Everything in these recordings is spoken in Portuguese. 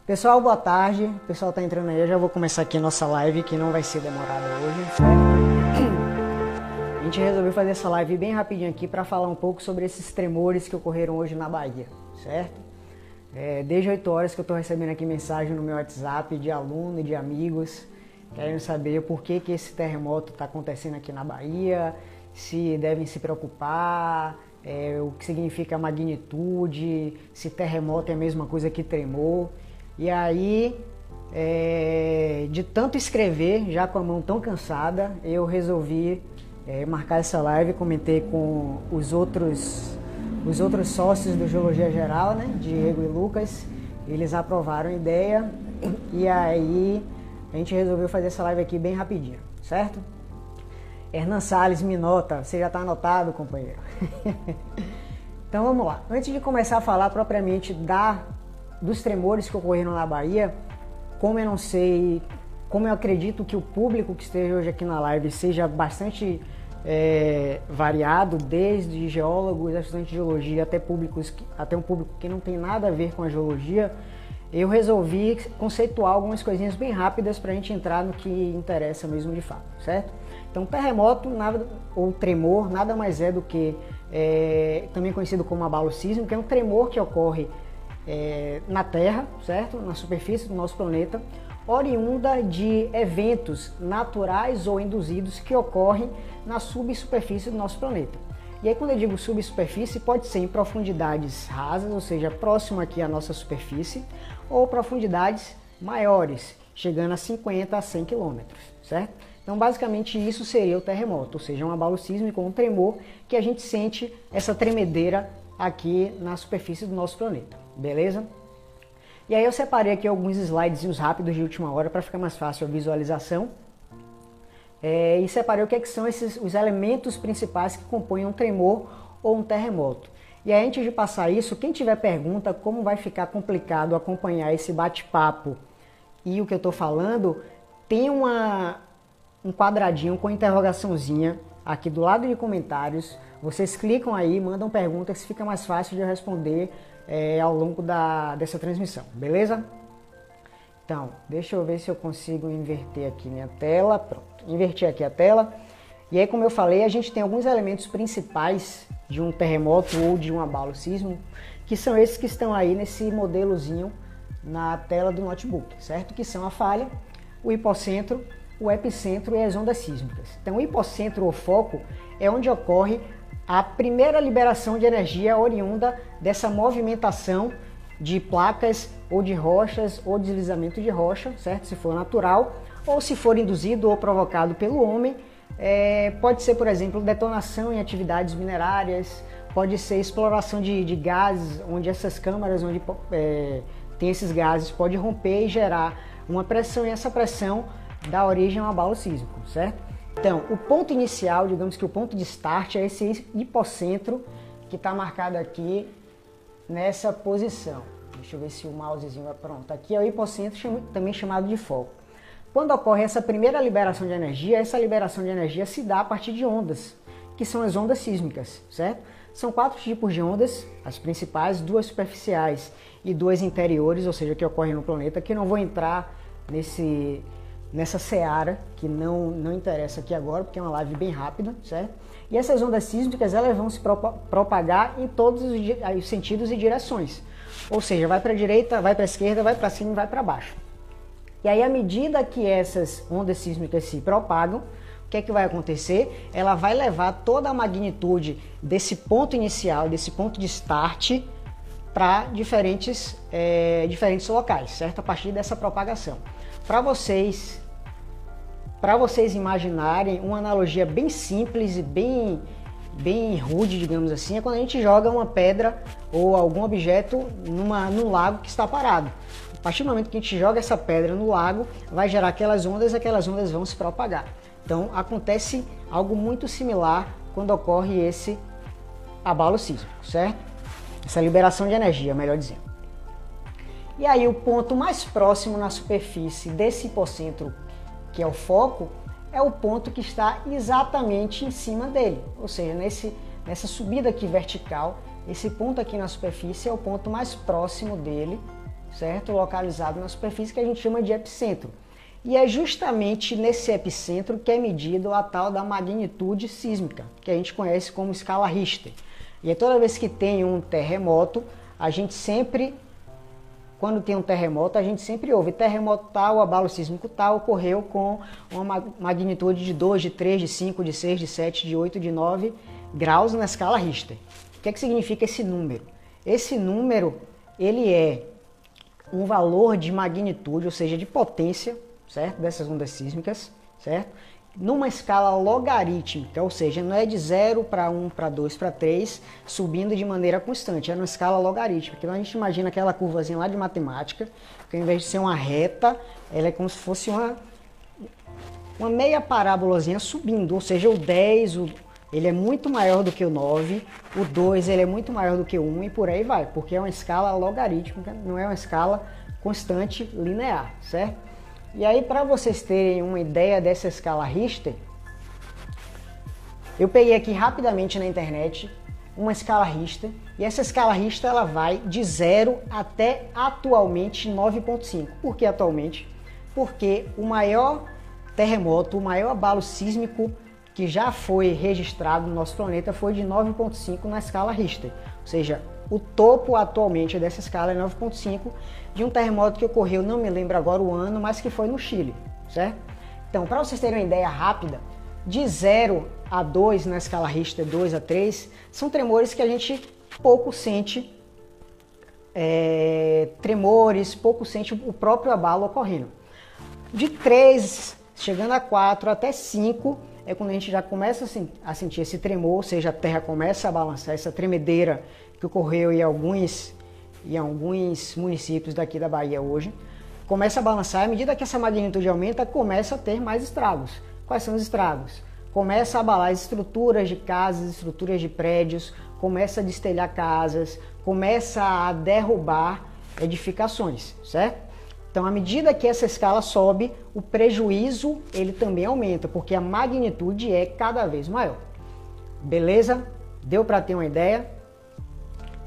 Pessoal, boa tarde. O pessoal tá entrando aí, eu já vou começar aqui a nossa live, que não vai ser demorada hoje, certo? A gente resolveu fazer essa live bem rapidinho aqui para falar um pouco sobre esses tremores que ocorreram hoje na Bahia, certo? Desde 8 horas que eu tô recebendo aqui mensagem no meu WhatsApp de aluno e de amigos, querendo saber por que esse terremoto tá acontecendo aqui na Bahia, se devem se preocupar, o que significa a magnitude, se terremoto é a mesma coisa que tremor. E aí, de tanto escrever, já com a mão tão cansada, eu resolvi marcar essa live. Comentei com os outros sócios do Geologia Geral, né, Diego e Lucas. Eles aprovaram a ideia e aí a gente resolveu fazer essa live aqui bem rapidinho, certo? Hernan Salles, me nota, você já está anotado, companheiro? Então vamos lá. Antes de começar a falar propriamente dos tremores que ocorreram na Bahia, como eu acredito que o público que esteja hoje aqui na live seja bastante variado, desde geólogos, estudantes de geologia, até um público que não tem nada a ver com a geologia, eu resolvi conceituar algumas coisinhas bem rápidas para a gente entrar no que interessa mesmo de fato, certo? Então, terremoto ou tremor nada mais é do que, também conhecido como abalo sísmico, é um tremor que ocorre na Terra, certo? Na superfície do nosso planeta, oriunda de eventos naturais ou induzidos que ocorrem na subsuperfície do nosso planeta. E aí, quando eu digo subsuperfície, pode ser em profundidades rasas, ou seja, próximo aqui à nossa superfície, ou profundidades maiores, chegando a 50 a 100 quilômetros, certo? Então, basicamente, isso seria o terremoto, ou seja, um abalo sísmico, um tremor que a gente sente essa tremedeira aqui na superfície do nosso planeta, beleza? E aí eu separei aqui alguns slides rápidos de última hora para ficar mais fácil a visualização. E separei o que são os elementos principais que compõem um tremor ou um terremoto. E aí, antes de passar isso, quem tiver pergunta como vai ficar complicado acompanhar esse bate-papo e o que eu estou falando, tem um quadradinho com interrogaçãozinha aqui do lado de comentários. Vocês clicam aí, mandam perguntas, fica mais fácil de eu responder ao longo dessa transmissão, beleza? Então, deixa eu ver se eu consigo inverter aqui minha tela. Pronto, inverti aqui a tela. E aí, como eu falei, a gente tem alguns elementos principais de um terremoto ou de um abalo sísmico, que são esses que estão aí nesse modelozinho na tela do notebook, certo? Que são a falha, o hipocentro, o epicentro e as ondas sísmicas. Então, o hipocentro ou foco é onde ocorre a primeira liberação de energia oriunda dessa movimentação de placas ou de rochas ou deslizamento de rocha, certo? Se for natural ou se for induzido ou provocado pelo homem, pode ser, por exemplo, detonação em atividades minerárias, pode ser exploração de gases, onde essas câmaras onde tem esses gases pode romper e gerar uma pressão, e essa pressão dá origem a um abalo sísmico, certo? Então, o ponto inicial, digamos que o ponto de start é esse hipocentro que está marcado aqui nessa posição. Deixa eu ver se o mousezinho vai pronto. Aqui é o hipocentro, também chamado de foco. Quando ocorre essa primeira liberação de energia, essa liberação de energia se dá a partir de ondas, que são as ondas sísmicas, certo? São 4 tipos de ondas, as principais, 2 superficiais e 2 interiores, ou seja, que ocorrem no planeta, que eu não vou entrar nessa seara, que não interessa aqui agora, porque é uma live bem rápida, certo? E essas ondas sísmicas, elas vão se propagar em todos os sentidos e direções. Ou seja, vai para a direita, vai para a esquerda, vai para cima e vai para baixo. E aí, à medida que essas ondas sísmicas se propagam, o que é que vai acontecer? Ela vai levar toda a magnitude desse ponto inicial, desse ponto de start, para diferentes locais, certo? A partir dessa propagação. Para vocês imaginarem uma analogia bem simples e bem rude, digamos assim, é quando a gente joga uma pedra ou algum objeto num lago que está parado. A partir do momento que a gente joga essa pedra no lago, vai gerar aquelas ondas vão se propagar. Então, acontece algo muito similar quando ocorre esse abalo sísmico, certo? Essa liberação de energia, melhor dizendo. E aí, o ponto mais próximo na superfície desse hipocentro, que é o foco, é o ponto que está exatamente em cima dele. Ou seja, nessa subida aqui vertical, esse ponto aqui na superfície é o ponto mais próximo dele, certo? Localizado na superfície, que a gente chama de epicentro. E é justamente nesse epicentro que é medido a tal da magnitude sísmica, que a gente conhece como escala Richter. E aí, toda vez que tem um terremoto, a gente sempre, quando tem um terremoto, a gente sempre ouve terremoto tal, abalo sísmico tal, ocorreu com uma magnitude de 2, de 3, de 5, de 6, de 7, de 8, de 9 graus na escala Richter. O que é que significa esse número? Esse número, ele é um valor de magnitude, ou seja, de potência, certo? Dessas ondas sísmicas, certo? Numa escala logarítmica, ou seja, não é de 0 para 1, para 2, para 3, subindo de maneira constante, é numa escala logarítmica. Então a gente imagina aquela curvazinha lá de matemática, que ao invés de ser uma reta, ela é como se fosse uma meia parabolazinha subindo, ou seja, o 10, ele é muito maior do que o 9, o 2 ele é muito maior do que o 1 e por aí vai, porque é uma escala logarítmica, não é uma escala constante linear, certo? E aí, para vocês terem uma ideia dessa escala Richter, eu peguei aqui rapidamente na internet uma escala Richter, e essa escala Richter ela vai de 0 até atualmente 9,5. Por que atualmente? Porque o maior terremoto, o maior abalo sísmico que já foi registrado no nosso planeta foi de 9,5 na escala Richter. Ou seja, o topo atualmente dessa escala é 9,5 de um terremoto que ocorreu, não me lembro agora o ano, mas que foi no Chile, certo? Então, para vocês terem uma ideia rápida, de 0 a 2 na escala Richter, 2 a 3, são tremores que a gente pouco sente tremores, pouco sente o próprio abalo ocorrendo. De 3, chegando a 4 até 5, é quando a gente já começa a sentir esse tremor, ou seja, a terra começa a balançar, essa tremedeira que ocorreu em alguns municípios daqui da Bahia hoje, começa a balançar, e à medida que essa magnitude aumenta, começa a ter mais estragos. Quais são os estragos? Começa a abalar as estruturas de casas, estruturas de prédios, começa a destelhar casas, começa a derrubar edificações, certo? Então, à medida que essa escala sobe, o prejuízo ele também aumenta, porque a magnitude é cada vez maior. Beleza? Deu para ter uma ideia?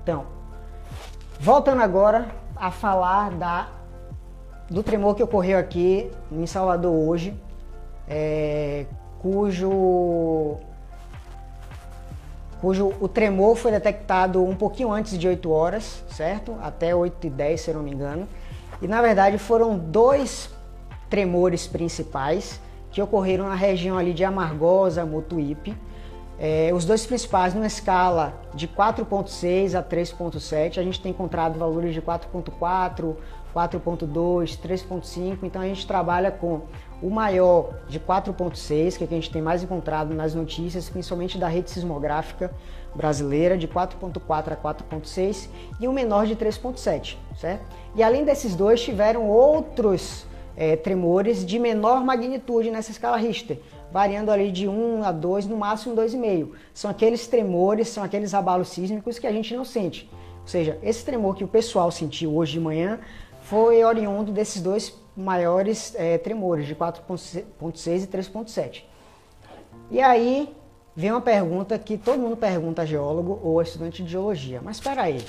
Então, voltando agora a falar do tremor que ocorreu aqui em Salvador hoje, cujo o tremor foi detectado um pouquinho antes de 8 horas, certo? Até 8h10, se eu não me engano. E na verdade foram 2 tremores principais que ocorreram na região ali de Amargosa, Mutuípe. Os 2 principais numa escala de 4,6 a 3,7, a gente tem encontrado valores de 4,4, 4,2, 3,5, então a gente trabalha com o maior de 4,6, que é o que a gente tem mais encontrado nas notícias, principalmente da rede sismográfica brasileira, de 4,4 a 4,6, e o menor de 3,7, certo? E além desses 2, tiveram outros tremores de menor magnitude nessa escala Richter, variando ali de 1 a 2, no máximo 2,5. São aqueles tremores, são aqueles abalos sísmicos que a gente não sente. Ou seja, esse tremor que o pessoal sentiu hoje de manhã foi oriundo desses 2 maiores tremores, de 4,6 e 3,7. E aí vem uma pergunta que todo mundo pergunta a geólogo ou a estudante de geologia. Mas espera aí,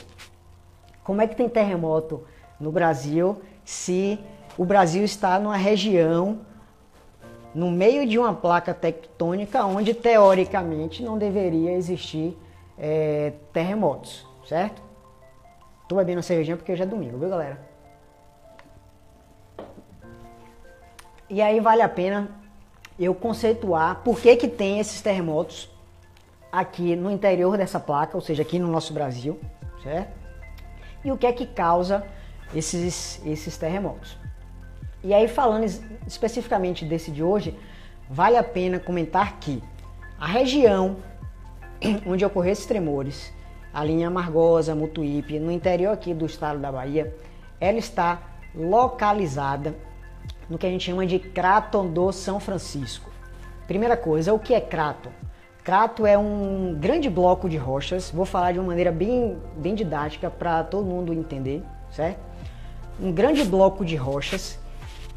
como é que tem terremoto no Brasil se o Brasil está numa região no meio de uma placa tectônica onde teoricamente não deveria existir terremotos, certo? Tô bebendo uma cervejinha porque hoje é domingo, viu, galera? E aí vale a pena eu conceituar por que tem esses terremotos aqui no interior dessa placa, ou seja, aqui no nosso Brasil, certo? E o que é que causa esses terremotos. E aí, falando especificamente desse de hoje, vale a pena comentar que a região onde ocorreram esses tremores, a linha Amargosa, Mutuípe, no interior aqui do estado da Bahia, ela está localizada no que a gente chama de Craton do São Francisco. Primeira coisa, o que é Craton? Craton é um grande bloco de rochas, vou falar de uma maneira bem didática para todo mundo entender, certo? Um grande bloco de rochas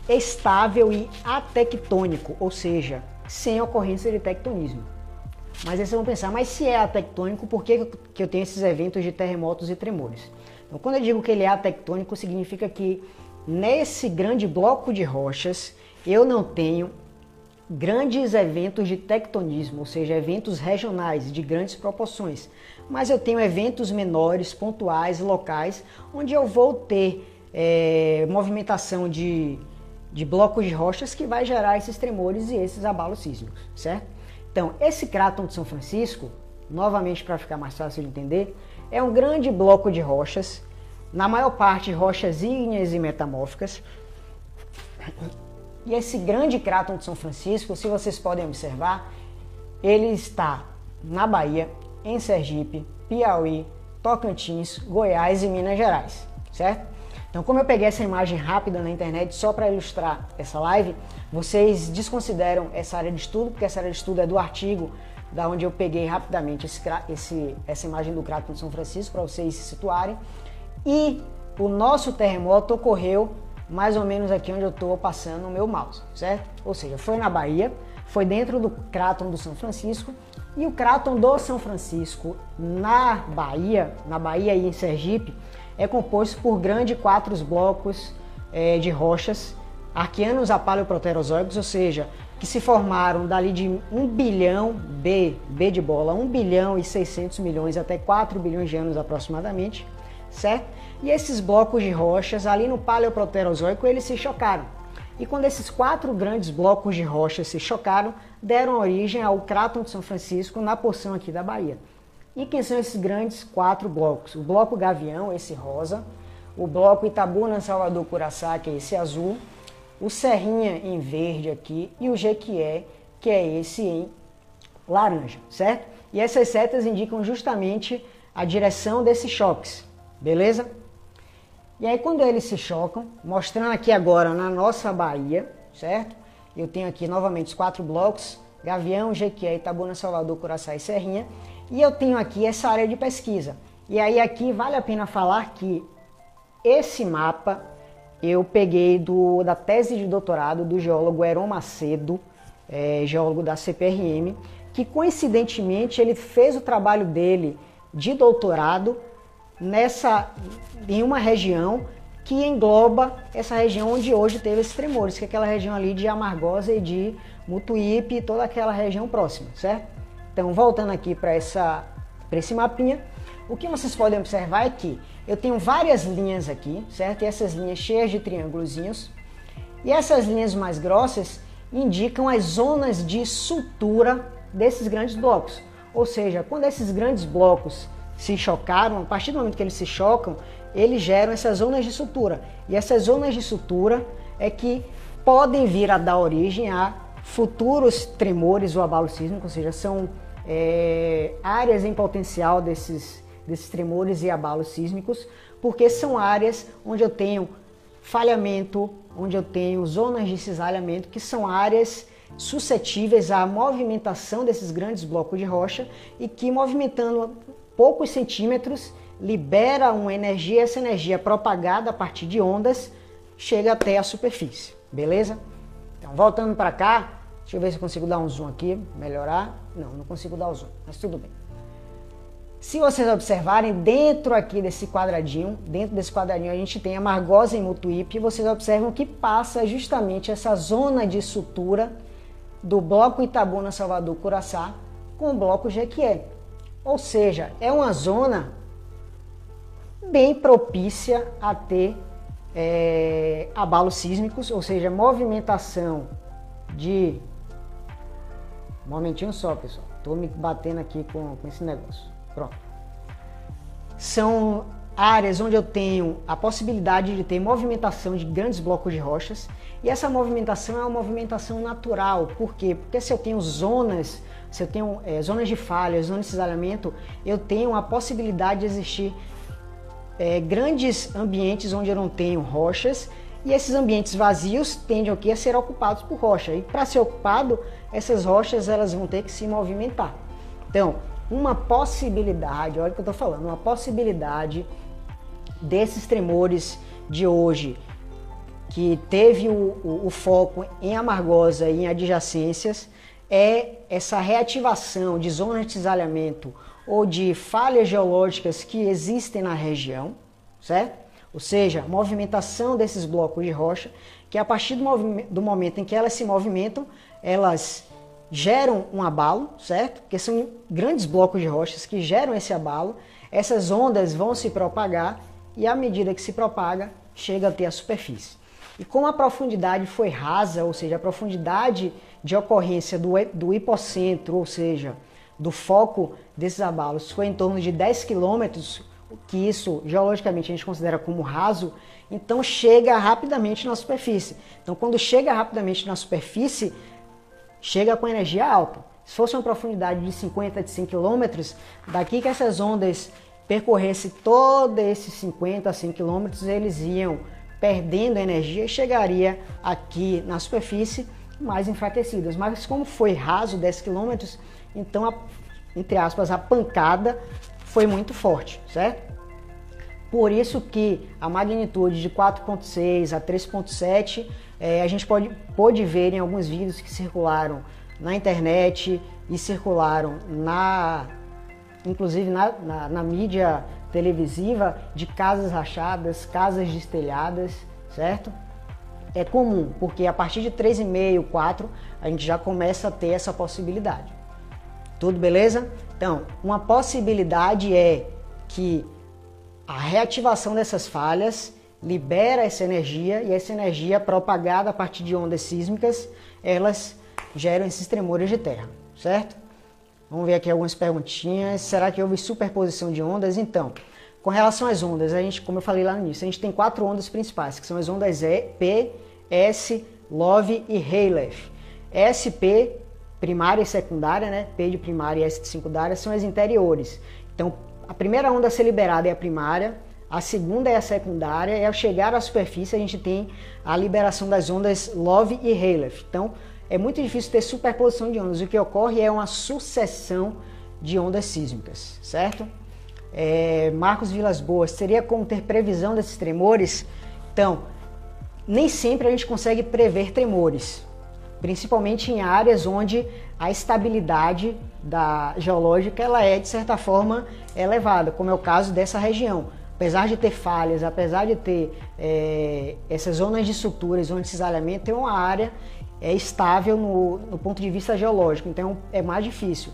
estável e atectônico, ou seja, sem ocorrência de tectonismo. Mas aí vocês vão pensar, mas se é atectônico, por que eu tenho esses eventos de terremotos e tremores? Então, quando eu digo que ele é atectônico, significa que nesse grande bloco de rochas eu não tenho grandes eventos de tectonismo, ou seja, eventos regionais de grandes proporções, mas eu tenho eventos menores, pontuais, locais, onde eu vou ter movimentação de blocos de rochas que vai gerar esses tremores e esses abalos sísmicos, certo? Então, esse cráton de São Francisco, novamente para ficar mais fácil de entender, é um grande bloco de rochas, na maior parte rochas ígneas e metamórficas. E esse grande cráton de São Francisco, se vocês podem observar, ele está na Bahia, em Sergipe, Piauí, Tocantins, Goiás e Minas Gerais, certo? Então, como eu peguei essa imagem rápida na internet só para ilustrar essa live, vocês desconsideram essa área de estudo, porque essa área de estudo é do artigo da onde eu peguei rapidamente essa imagem do cráton de São Francisco, para vocês se situarem. E o nosso terremoto ocorreu mais ou menos aqui onde eu estou passando o meu mouse, certo? Ou seja, foi na Bahia, foi dentro do cráton do São Francisco, e o cráton do São Francisco na Bahia e em Sergipe, é composto por grandes 4 blocos de rochas arqueanos a paleoproterozoicos, ou seja, que se formaram dali de 1 bilhão, B de bola, 1 bilhão e 600 milhões até 4 bilhões de anos aproximadamente, certo? E esses blocos de rochas ali no paleoproterozoico, eles se chocaram. E quando esses 4 grandes blocos de rochas se chocaram, deram origem ao cráton de São Francisco na porção aqui da Bahia. E quem são esses grandes 4 blocos? O bloco Gavião, esse rosa, o bloco Itabuna, Salvador, Curaçá, que é esse azul, o Serrinha em verde aqui e o Jequié, que é esse em laranja, certo? E essas setas indicam justamente a direção desses choques, beleza? E aí quando eles se chocam, mostrando aqui agora na nossa Bahia, certo? Eu tenho aqui novamente os 4 blocos, Gavião, Jequié, Itabuna, Salvador, Curaçá e Serrinha, e eu tenho aqui essa área de pesquisa. E aí aqui vale a pena falar que esse mapa eu peguei da tese de doutorado do geólogo Heron Macedo, geólogo da CPRM, que coincidentemente ele fez o trabalho dele de doutorado em uma região que engloba essa região onde hoje teve esses tremores, que é aquela região ali de Amargosa e de Mutuípe, toda aquela região próxima, certo? Então, voltando aqui para esse mapinha, o que vocês podem observar é que eu tenho várias linhas aqui, certo? E essas linhas cheias de triângulozinhos. E essas linhas mais grossas indicam as zonas de sutura desses grandes blocos. Ou seja, quando esses grandes blocos se chocaram, a partir do momento que eles se chocam, eles geram essas zonas de sutura. E essas zonas de sutura é que podem vir a dar origem a futuros tremores ou abalos sísmicos, ou seja, são áreas em potencial desses tremores e abalos sísmicos, porque são áreas onde eu tenho falhamento, onde eu tenho zonas de cisalhamento, que são áreas suscetíveis à movimentação desses grandes blocos de rocha e que, movimentando poucos centímetros, libera uma energia, essa energia propagada a partir de ondas chega até a superfície, beleza? Então, voltando para cá, deixa eu ver se eu consigo dar um zoom aqui, melhorar. Não consigo dar o zoom, mas tudo bem. Se vocês observarem, dentro aqui desse quadradinho, a gente tem Amargosa e Mutuípe, e vocês observam que passa justamente essa zona de sutura do bloco Itabuna, Salvador, Curaçá com o bloco Jequié. Ou seja, é uma zona bem propícia a ter abalos sísmicos, ou seja, movimentação de... Um momentinho só, pessoal. Estou me batendo aqui com esse negócio. Pronto. São áreas onde eu tenho a possibilidade de ter movimentação de grandes blocos de rochas. E essa movimentação é uma movimentação natural. Por quê? Porque se eu tenho zonas, zonas de falha, zonas de cisalhamento, eu tenho a possibilidade de existir grandes ambientes onde eu não tenho rochas. E esses ambientes vazios tendem aqui a ser ocupados por rocha. E para ser ocupado, essas rochas elas vão ter que se movimentar. Então, uma possibilidade, olha o que eu estou falando, uma possibilidade desses tremores de hoje, que teve o foco em Amargosa e em adjacências, é essa reativação de zonas de cisalhamento ou de falhas geológicas que existem na região, certo? Ou seja, a movimentação desses blocos de rocha, que a partir do momento em que elas se movimentam, elas geram um abalo, certo? Porque são grandes blocos de rochas que geram esse abalo, essas ondas vão se propagar e à medida que se propaga, chega até a superfície. E como a profundidade foi rasa, ou seja, a profundidade de ocorrência do hipocentro, ou seja, do foco desses abalos, foi em torno de 10 quilômetros, que isso geologicamente a gente considera como raso, então chega rapidamente na superfície. Então quando chega rapidamente na superfície, chega com energia alta. Se fosse uma profundidade de 50, de 100 quilômetros, daqui que essas ondas percorressem todos esses 50 a 100 quilômetros, eles iam perdendo energia e chegaria aqui na superfície mais enfraquecidas. Mas como foi raso 10 quilômetros, então, entre aspas, a pancada foi muito forte, certo? Por isso que a magnitude de 4.6 a 3.7, a gente pode ver em alguns vídeos que circularam na internet e circularam inclusive na mídia televisiva, de casas rachadas, casas destelhadas, certo? É comum, porque a partir de 3,5, 4, a gente já começa a ter essa possibilidade. Tudo beleza? Então, uma possibilidade é que a reativação dessas falhas libera essa energia e essa energia propagada a partir de ondas sísmicas, elas geram esses tremores de terra, certo? Vamos ver aqui algumas perguntinhas. Será que houve superposição de ondas? Então, com relação às ondas, a gente, como eu falei lá no início, a gente tem 4 ondas principais, que são as ondas P, S, LOVE e Rayleigh. SP, primária e secundária, né? P de primária e S de secundária, são as interiores. Então, a primeira onda a ser liberada é a primária, a segunda é a secundária, e ao chegar à superfície a gente tem a liberação das ondas LOVE e Rayleigh. Então, é muito difícil ter superposição de ondas. O que ocorre é uma sucessão de ondas sísmicas, certo? Marcos Vilas Boas, seria como ter previsão desses tremores? Então, nem sempre a gente consegue prever tremores, principalmente em áreas onde a estabilidade geológica ela é, de certa forma, elevada, como é o caso dessa região. Apesar de ter falhas, apesar de ter essas zonas de suturas, zonas de cisalhamento, é uma área estável no ponto de vista geológico, então é mais difícil.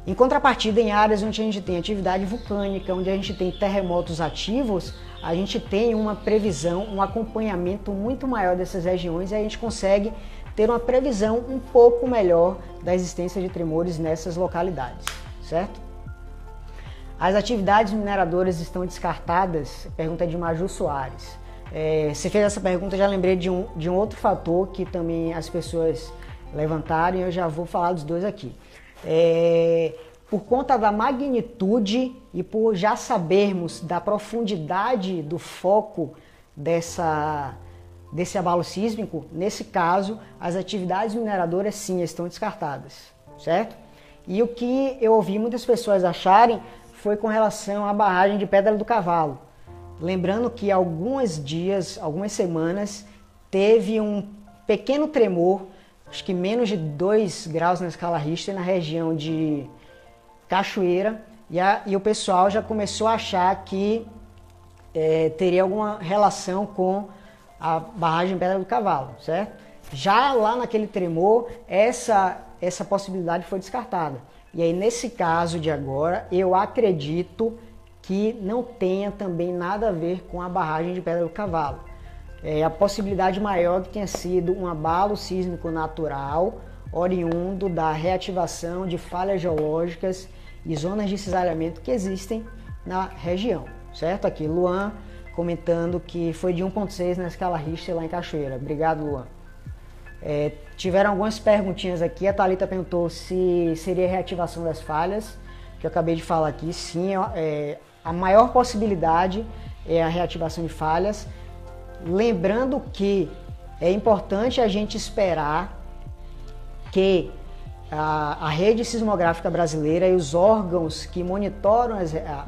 Em contrapartida, em áreas onde a gente tem atividade vulcânica, onde a gente tem terremotos ativos, a gente tem uma previsão, um acompanhamento muito maior dessas regiões e a gente consegue ter uma previsão um pouco melhor da existência de tremores nessas localidades, certo? As atividades mineradoras estão descartadas? Pergunta de Maju Soares. Você fez essa pergunta, eu já lembrei de um outro fator que também as pessoas levantaram e eu já vou falar dos dois aqui. Por conta da magnitude e por já sabermos da profundidade do foco desse abalo sísmico, nesse caso, as atividades mineradoras sim estão descartadas, certo? E o que eu ouvi muitas pessoas acharem foi com relação à barragem de Pedra do Cavalo. Lembrando que há alguns dias, algumas semanas, teve um pequeno tremor, acho que menos de 2 graus na escala Richter, na região de Cachoeira, e o pessoal já começou a achar que teria alguma relação com a barragem Pedra do Cavalo, certo? Já lá naquele tremor, essa possibilidade foi descartada. E aí, nesse caso de agora, eu acredito que não tenha também nada a ver com a barragem de Pedra do Cavalo. A possibilidade maior que tenha sido um abalo sísmico natural, oriundo da reativação de falhas geológicas e zonas de cisalhamento que existem na região, certo? Aqui, Luan comentando que foi de 1.6 na escala Richter lá em Cachoeira. Obrigado, Luan. Tiveram algumas perguntinhas aqui. A Thalita perguntou se seria reativação das falhas, que eu acabei de falar aqui. Sim, a maior possibilidade é a reativação de falhas. Lembrando que é importante a gente esperar que a rede sismográfica brasileira e os órgãos que monitoram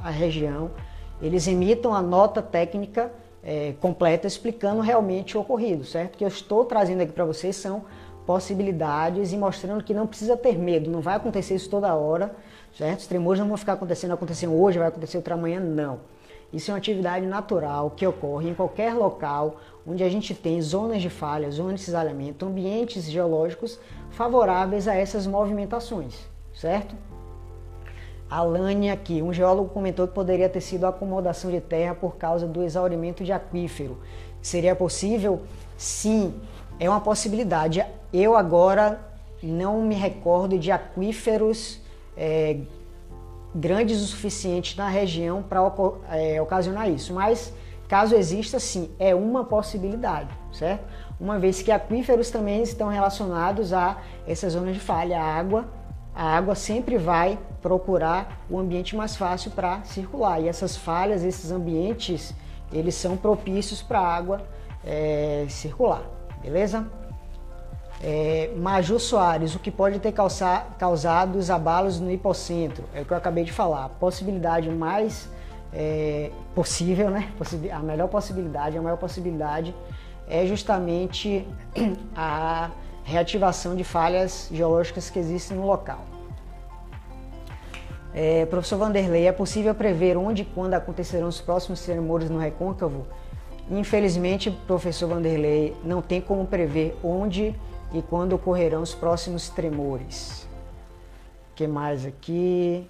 a região, eles emitam a nota técnica completa explicando realmente o ocorrido, certo? O que eu estou trazendo aqui para vocês são possibilidades e mostrando que não precisa ter medo, não vai acontecer isso toda hora, certo? Os tremores não vão ficar acontecendo hoje, vai acontecer outra manhã, não. Isso é uma atividade natural que ocorre em qualquer local onde a gente tem zonas de falha, zonas de cisalhamento, ambientes geológicos favoráveis a essas movimentações, certo? A Lani aqui, um geólogo comentou que poderia ter sido a acomodação de terra por causa do exaurimento de aquífero. Seria possível? Sim, é uma possibilidade. Eu agora não me recordo de aquíferos grandes o suficiente na região para ocasionar isso, mas caso exista, sim, é uma possibilidade, certo? Uma vez que aquíferos também estão relacionados a essas zonas de falha, a água sempre vai procurar o ambiente mais fácil para circular, e essas falhas, esses ambientes, eles são propícios para a água circular, beleza? Maju Soares, o que pode ter causado os abalos no hipocentro? É o que eu acabei de falar. A possibilidade mais possível, né? A maior possibilidade é justamente a reativação de falhas geológicas que existem no local. Professor Vanderlei, é possível prever onde e quando acontecerão os próximos tremores no recôncavo? Infelizmente, professor Vanderlei, não tem como prever onde e quando ocorrerão os próximos tremores. O que mais aqui?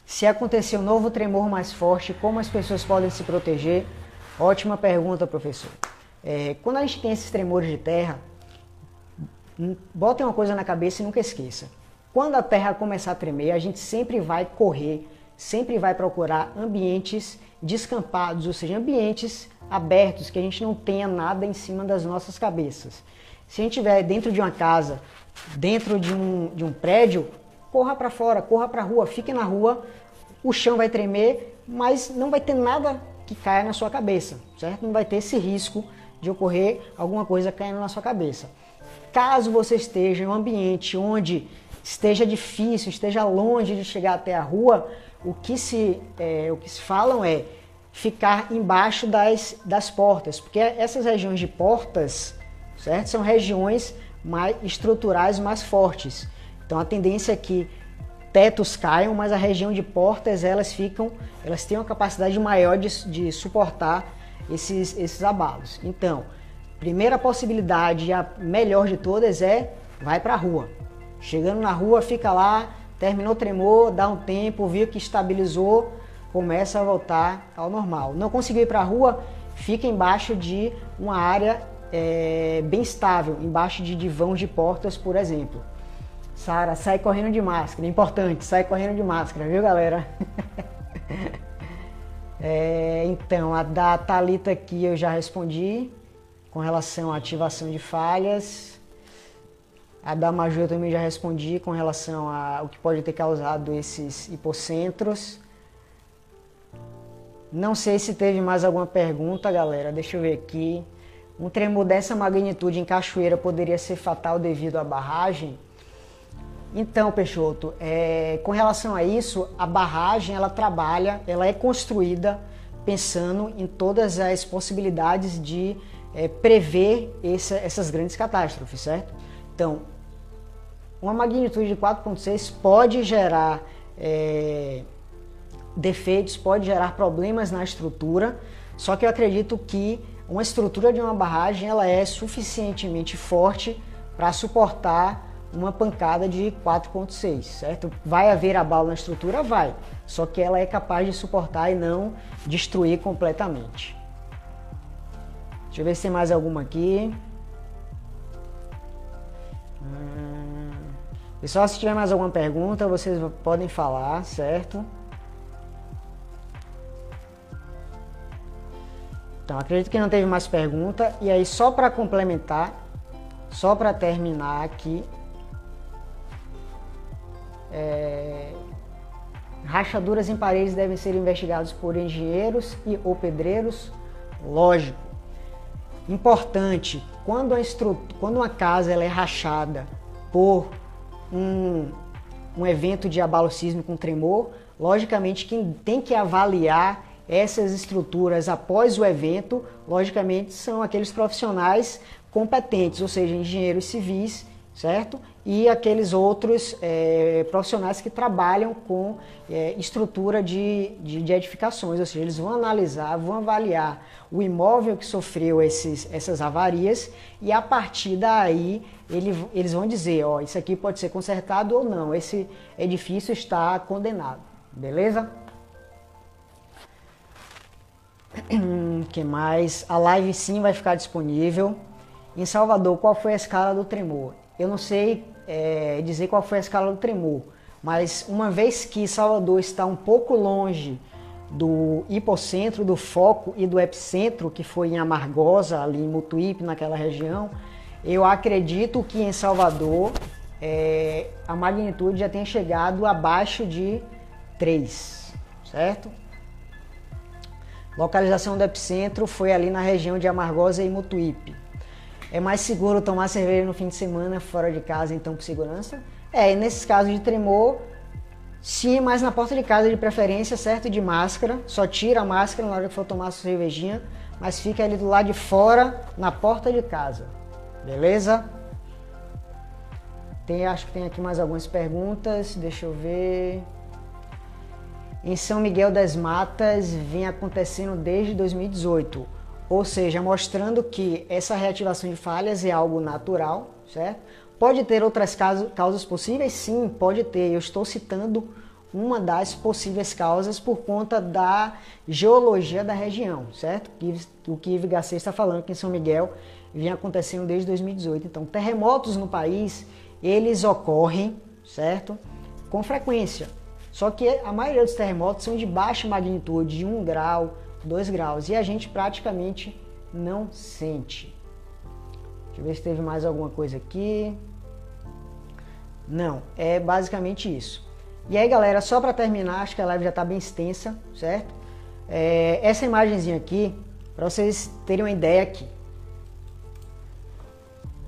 Se acontecer um novo tremor mais forte, como as pessoas podem se proteger? Ótima pergunta, professor. Quando a gente tem esses tremores de terra, botem uma coisa na cabeça e nunca esqueça. Quando a terra começar a tremer, a gente sempre vai correr, sempre vai procurar ambientes descampados, ou seja, ambientes abertos, que a gente não tenha nada em cima das nossas cabeças. Se a gente estiver dentro de uma casa, dentro de um prédio, corra para fora, corra para a rua, fique na rua, o chão vai tremer, mas não vai ter nada que caia na sua cabeça, certo? Não vai ter esse risco de ocorrer alguma coisa caindo na sua cabeça. Caso você esteja em um ambiente onde esteja difícil, esteja longe de chegar até a rua, o que se falam é ficar embaixo das portas, porque essas regiões de portas, certo? São regiões estruturais mais fortes. Então a tendência é que tetos caiam, mas a região de portas elas têm uma capacidade maior de suportar esses abalos. Então, primeira possibilidade, a melhor de todas vai para a rua. Chegando na rua, fica lá, terminou o tremor, dá um tempo, viu que estabilizou, começa a voltar ao normal. Não conseguiu ir para a rua, fica embaixo de uma área bem estável, embaixo de vãos de portas, por exemplo. Sara, sai correndo de máscara, é importante, sai correndo de máscara, viu, galera? Então, a da Thalita aqui eu já respondi, com relação à ativação de falhas. A da Maju eu também já respondi, com relação ao que pode ter causado esses hipocentros. Não sei se teve mais alguma pergunta, galera, deixa eu ver aqui. Um tremor dessa magnitude em Cachoeira poderia ser fatal devido à barragem? Então, Peixoto, com relação a isso, a barragem ela é construída pensando em todas as possibilidades de prever essas grandes catástrofes, certo? Então, uma magnitude de 4,6 pode gerar defeitos, pode gerar problemas na estrutura, só que eu acredito que uma estrutura de uma barragem ela é suficientemente forte para suportar uma pancada de 4,6, certo? Vai haver abalo na estrutura? Vai, só que ela é capaz de suportar e não destruir completamente. Deixa eu ver se tem mais alguma aqui. Pessoal, se tiver mais alguma pergunta, vocês podem falar, certo? Então, acredito que não teve mais pergunta. E aí, só para complementar, só para terminar aqui, rachaduras em paredes devem ser investigadas por engenheiros ou pedreiros? Lógico. Importante, quando uma casa ela é rachada por um evento de abalo sísmico com tremor, logicamente quem tem que avaliar essas estruturas após o evento, logicamente são aqueles profissionais competentes, ou seja, engenheiros civis certo? E aqueles outros profissionais que trabalham com estrutura de edificações, ou seja, eles vão analisar, vão avaliar o imóvel que sofreu essas avarias e a partir daí eles vão dizer, ó, isso aqui pode ser consertado ou não, esse edifício está condenado, beleza? Que mais? A live sim vai ficar disponível. Em Salvador, qual foi a escala do tremor? Eu não sei dizer qual foi a escala do tremor, mas uma vez que Salvador está um pouco longe do hipocentro, do foco e do epicentro, que foi em Amargosa, ali em Mutuípe, naquela região, eu acredito que em Salvador a magnitude já tenha chegado abaixo de 3, certo? Localização do epicentro foi ali na região de Amargosa e Mutuípe. É mais seguro tomar cerveja no fim de semana fora de casa, então, por segurança? E nesses casos de tremor, sim, mas na porta de casa de preferência, certo? De máscara, só tira a máscara na hora que for tomar a sua cervejinha, mas fica ali do lado de fora, na porta de casa, beleza? Acho que tem aqui mais algumas perguntas, deixa eu ver. Em São Miguel das Matas, vem acontecendo desde 2018. Ou seja, mostrando que essa reativação de falhas é algo natural, certo? Pode ter outras causas possíveis? Sim, pode ter. Eu estou citando uma das possíveis causas por conta da geologia da região, certo? O que Yves Garcia está falando que em São Miguel vinha acontecendo desde 2018. Então, terremotos no país, eles ocorrem, certo? Com frequência. Só que a maioria dos terremotos são de baixa magnitude, de 1 grau, 2 graus, e a gente praticamente não sente. Deixa eu ver se teve mais alguma coisa aqui. Não, é basicamente isso. E aí, galera, só para terminar, acho que a live já está bem extensa, certo? Essa imagenzinha aqui, para vocês terem uma ideia aqui.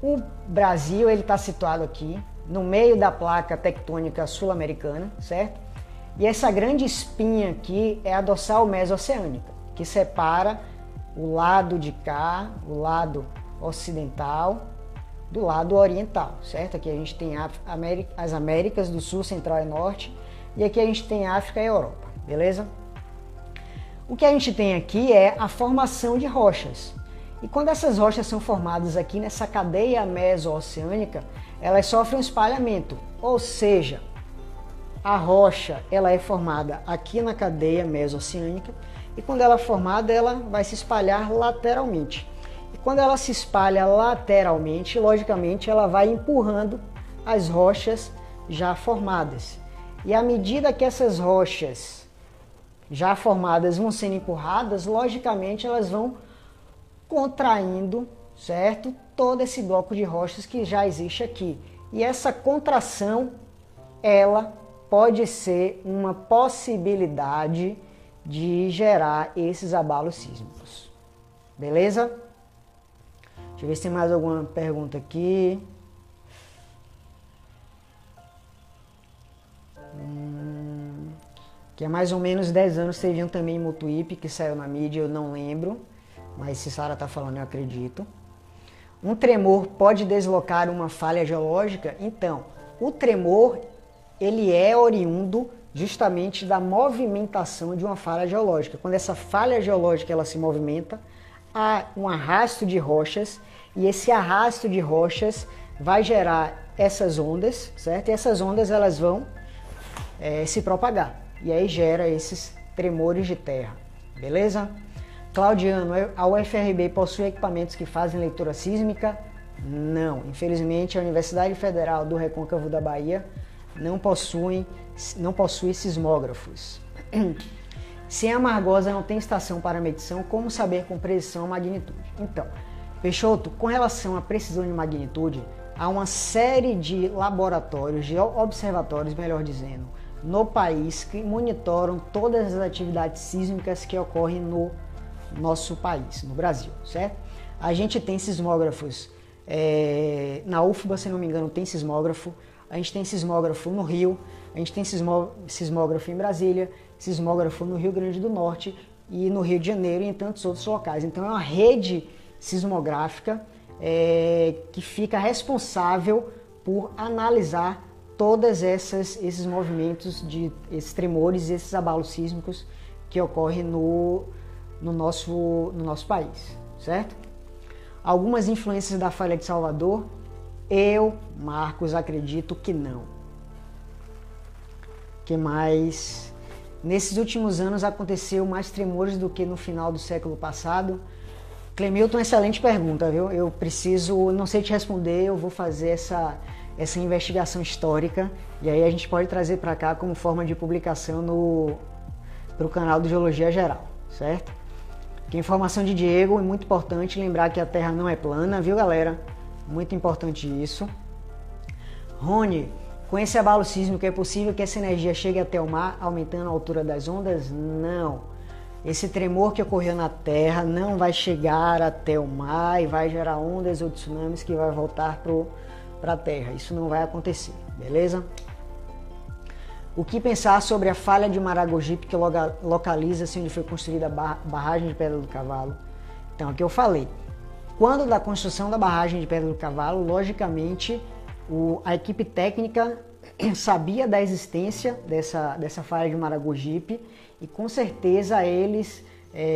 O Brasil, ele está situado aqui, no meio da placa tectônica sul-americana, certo? E essa grande espinha aqui é a dorsal meso-oceânica, que separa o lado de cá, o lado ocidental, do lado oriental, certo? Aqui a gente tem as Américas do Sul, Central e Norte, e aqui a gente tem África e Europa, beleza? O que a gente tem aqui é a formação de rochas. E quando essas rochas são formadas aqui nessa cadeia meso-oceânica, elas sofrem um espalhamento, ou seja, a rocha ela é formada aqui na cadeia meso-oceânica e quando ela é formada ela vai se espalhar lateralmente. E quando ela se espalha lateralmente, logicamente ela vai empurrando as rochas já formadas. E à medida que essas rochas já formadas vão sendo empurradas, logicamente elas vão contraindo, certo? Todo esse bloco de rochas que já existe aqui. E essa contração, ela pode ser uma possibilidade de gerar esses abalos sísmicos. Beleza? Deixa eu ver se tem mais alguma pergunta aqui. Que há mais ou menos 10 anos teve um também em Mutuípe, que saiu na mídia, eu não lembro. Mas se Sara está falando, eu acredito. Um tremor pode deslocar uma falha geológica? Então, o tremor ele é oriundo justamente da movimentação de uma falha geológica. Quando essa falha geológica ela se movimenta, há um arrasto de rochas e esse arrasto de rochas vai gerar essas ondas, certo? E essas ondas elas vão se propagar e aí gera esses tremores de terra, beleza? Claudiano, a UFRB possui equipamentos que fazem leitura sísmica? Não, infelizmente a Universidade Federal do Recôncavo da Bahia não possui sismógrafos. Se em Amargosa não tem estação para medição, como saber com precisão a magnitude? Então, Peixoto, com relação à precisão de magnitude, há uma série de laboratórios, de observatórios, melhor dizendo, no país que monitoram todas as atividades sísmicas que ocorrem no nosso país, no Brasil, certo? A gente tem sismógrafos, na UFBA, se não me engano, tem sismógrafo, a gente tem sismógrafo no Rio, a gente tem sismógrafo em Brasília, sismógrafo no Rio Grande do Norte e no Rio de Janeiro e em tantos outros locais. Então é uma rede sismográfica que fica responsável por analisar todos esses movimentos, esses tremores, esses abalos sísmicos que ocorrem no nosso país, certo? Algumas influências da falha de Salvador, eu, Marcos, acredito que não. Que mais? Nesses últimos anos aconteceu mais tremores do que no final do século passado? Clemilton, excelente pergunta, viu? Eu preciso, não sei te responder, eu vou fazer essa investigação histórica e aí a gente pode trazer para cá como forma de publicação para o canal do Geologia Geral, certo? Que informação de Diego, é muito importante lembrar que a Terra não é plana, viu, galera? Muito importante isso. Rony, com esse abalo sísmico é possível que essa energia chegue até o mar, aumentando a altura das ondas? Não. Esse tremor que ocorreu na Terra não vai chegar até o mar e vai gerar ondas ou tsunamis que vai voltar para a Terra. Isso não vai acontecer, beleza? O que pensar sobre a falha de Maragogipe que localiza-se onde foi construída a barragem de Pedra do Cavalo? Então, é o que eu falei. Quando da construção da barragem de Pedra do Cavalo, logicamente, a equipe técnica sabia da existência dessa falha de Maragogipe e com certeza eles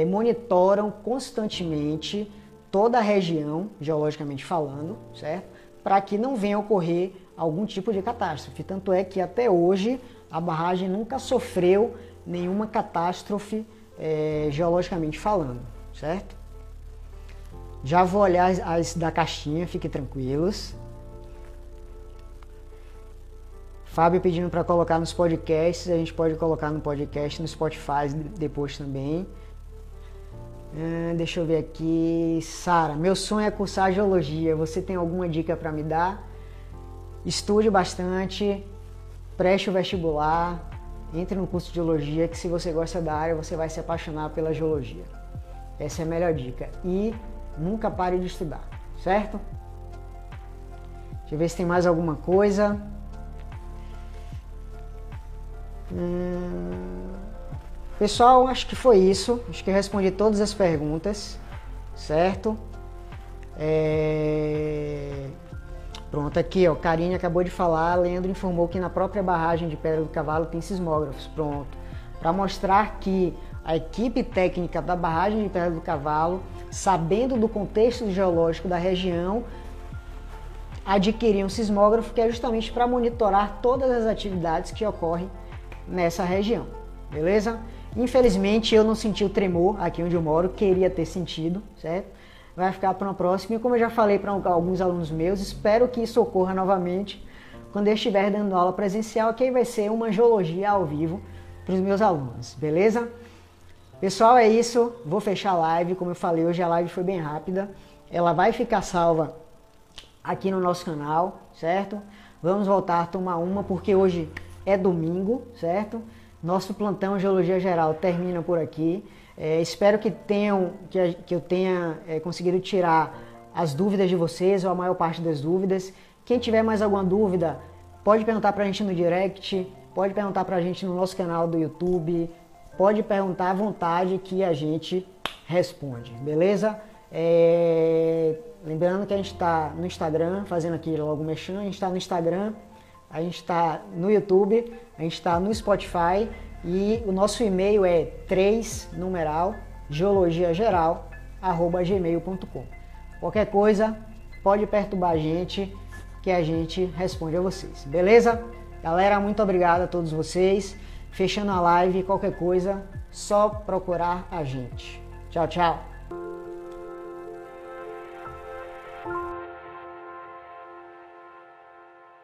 monitoram constantemente toda a região, geologicamente falando, certo? Para que não venha a ocorrer algum tipo de catástrofe. Tanto é que até hoje a barragem nunca sofreu nenhuma catástrofe geologicamente falando, certo? Já vou olhar as da caixinha, fiquem tranquilos. Fábio pedindo para colocar nos podcasts, a gente pode colocar no podcast, no Spotify depois também. Deixa eu ver aqui. Sara, meu sonho é cursar geologia. Você tem alguma dica para me dar? Estude bastante, preste o vestibular, entre no curso de geologia, que se você gosta da área, você vai se apaixonar pela geologia. Essa é a melhor dica. E nunca pare de estudar, certo? Deixa eu ver se tem mais alguma coisa. Pessoal, acho que foi isso. Acho que eu respondi todas as perguntas, certo? Pronto, aqui ó, Karine acabou de falar, Leandro informou que na própria barragem de Pedra do Cavalo tem sismógrafos, pronto. Para mostrar que a equipe técnica da barragem de Pedra do Cavalo, sabendo do contexto geológico da região, adquiriu um sismógrafo que é justamente para monitorar todas as atividades que ocorrem nessa região, beleza? Infelizmente eu não senti o tremor aqui onde eu moro, queria ter sentido, certo? Vai ficar para uma próxima e como eu já falei para alguns alunos meus, espero que isso ocorra novamente quando eu estiver dando aula presencial, que aí vai ser uma geologia ao vivo para os meus alunos, beleza? Pessoal, é isso, vou fechar a live, como eu falei, hoje a live foi bem rápida, ela vai ficar salva aqui no nosso canal, certo? Vamos voltar a tomar uma, porque hoje é domingo, certo? Nosso plantão Geologia Geral termina por aqui. Espero que eu tenha conseguido tirar as dúvidas de vocês, ou a maior parte das dúvidas. Quem tiver mais alguma dúvida, pode perguntar pra gente no direct, pode perguntar pra gente no nosso canal do YouTube, pode perguntar à vontade que a gente responde, beleza? Lembrando que a gente está no Instagram, fazendo aqui logo o merchan, a gente está no Instagram, a gente está no YouTube, a gente está no Spotify e o nosso e-mail é 3geologiageral@gmail.com. Qualquer coisa, pode perturbar a gente que a gente responde a vocês, beleza? Galera, muito obrigado a todos vocês. Fechando a live, qualquer coisa, só procurar a gente. Tchau, tchau.